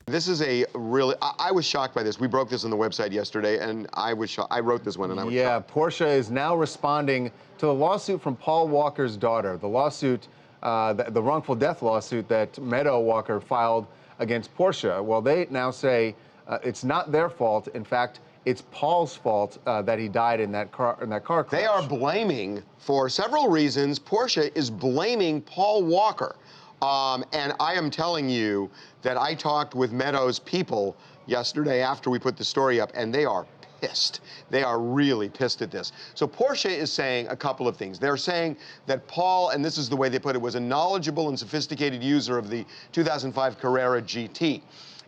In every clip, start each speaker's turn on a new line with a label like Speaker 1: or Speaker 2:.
Speaker 1: This is a really, I was shocked by this. We broke this on the website yesterday, and I was shocked. I wrote this one, and I was shocked.
Speaker 2: Porsche is now responding to the lawsuit from Paul Walker's daughter. The lawsuit, the wrongful death lawsuit that Meadow Walker filed against Porsche. Well, they now say it's not their fault. In fact, it's Paul's fault that he died in that car crash.
Speaker 1: They are blaming, for several reasons, Porsche is blaming Paul Walker. And I am telling you that I talked with Meadows people yesterday after we put the story up, and they are pissed. They are really pissed at this. So Porsche is saying a couple of things. They're saying that Paul, and this is the way they put it, was a knowledgeable and sophisticated user of the 2005 Carrera GT.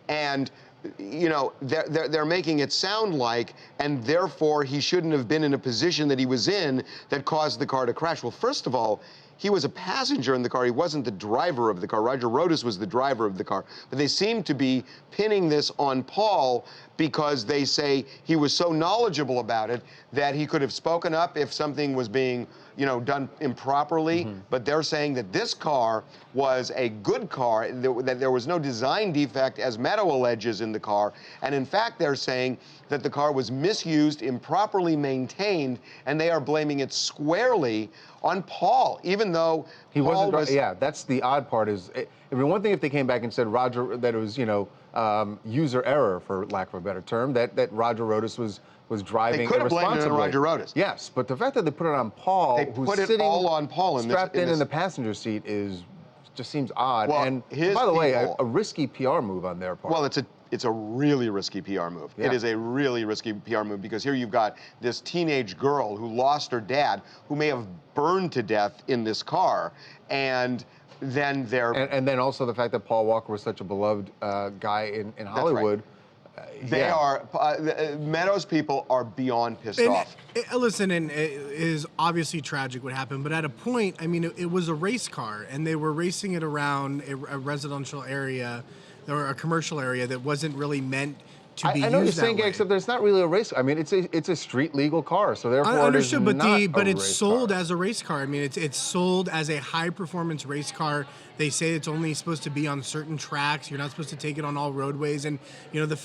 Speaker 1: And you know, they're making it sound like, and therefore he shouldn't have been in a position that he was in that caused the car to crash. Well, first of all, he was a passenger in the car. He wasn't the driver of the car. Roger Rodas was the driver of the car. But they seem to be pinning this on Paul because they say he was so knowledgeable about it that he could have spoken up if something was being, you know, done improperly. But they're saying that this car was a good car, that there was no design defect, as Meadow alleges, in the car. And in fact, they're saying that the car was misused, improperly maintained, and they are blaming it squarely on Paul, even though
Speaker 2: he
Speaker 1: Paul
Speaker 2: wasn't. Yeah, that's the odd part. Is I mean, one thing if they came back and said that it was, you know, user error, for lack of a better term, that Roger Rodas was driving irresponsibly.
Speaker 1: They could have blamed it on Roger Rodas.
Speaker 2: Yes, but the fact that they put it on Paul, who's sitting
Speaker 1: all on Paul
Speaker 2: strapped in the passenger seat, just seems odd.
Speaker 1: Well,
Speaker 2: and by the way, a risky PR move on their part.
Speaker 1: Well, it's a really risky PR move.
Speaker 2: Yeah.
Speaker 1: It is a really risky PR move because here you've got this teenage girl who lost her dad, who may have burned to death in this car, and then
Speaker 2: and then also the fact that Paul Walker was such a beloved guy in Hollywood.
Speaker 1: They are, Meadows people are beyond pissed off.
Speaker 3: Listen, and it is obviously tragic what happened, but at a point, I mean, it was a race car, and they were racing it around a residential area or a commercial area that wasn't really meant to be used that way.
Speaker 2: I know you're saying, except there's not really a race. I mean, it's a street legal car, so therefore
Speaker 3: I understood,
Speaker 2: it is not
Speaker 3: but
Speaker 2: a
Speaker 3: it's
Speaker 2: race
Speaker 3: sold
Speaker 2: car.
Speaker 3: as a race car. I mean, it's sold as a high performance race car. They say it's only supposed to be on certain tracks. You're not supposed to take it on all roadways. And you know,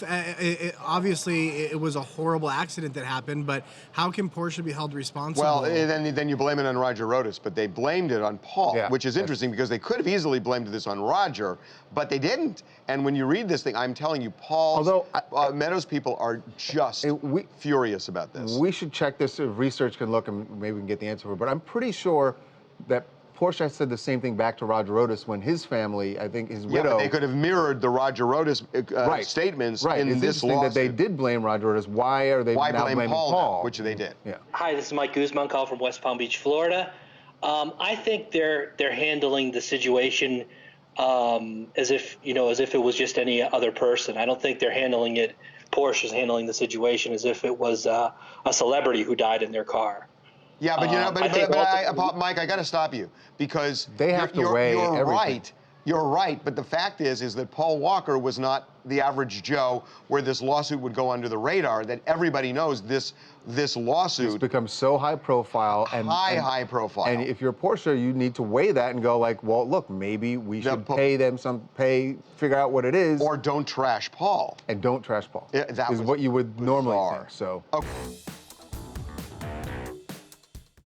Speaker 3: obviously it was a horrible accident that happened. But how can Porsche be held responsible?
Speaker 1: Well, then you blame it on Roger Rodas, but they blamed it on Paul, which is interesting because they could have easily blamed this on Roger, but they didn't. And when you read this thing, I'm telling you, Paul, Meadows people are just furious about this.
Speaker 2: We should check this if research can look, and maybe we can get the answer for it. But I'm pretty sure that Porsche said the same thing back to Roger Rodas when his family, I think his widow.
Speaker 1: Yeah, but they could have mirrored the Roger Rodas statements in this lawsuit.
Speaker 2: That they did blame Roger Rodas. Why are they now blaming Paul?
Speaker 1: Which they did.
Speaker 2: Yeah.
Speaker 4: Hi, this is Mike Guzman, call from West Palm Beach, Florida. I think they're handling the situation as if it was just any other person. I don't think they're handling it. Porsche is handling the situation as if it was a celebrity who died in their car.
Speaker 1: Yeah, but you know, Mike, I got to stop you because
Speaker 2: they have to weigh everything.
Speaker 1: Right. You're right, but the fact is that Paul Walker was not the average Joe where this lawsuit would go under the radar, that everybody knows this lawsuit.
Speaker 2: It's become so high profile.
Speaker 1: High profile.
Speaker 2: And if you're Porsche, you need to weigh that and go like, well, look, maybe we should pay them figure out what it is.
Speaker 1: Or don't trash Paul.
Speaker 2: And don't trash Paul.
Speaker 1: That
Speaker 2: is what you would normally think, so.
Speaker 1: Okay.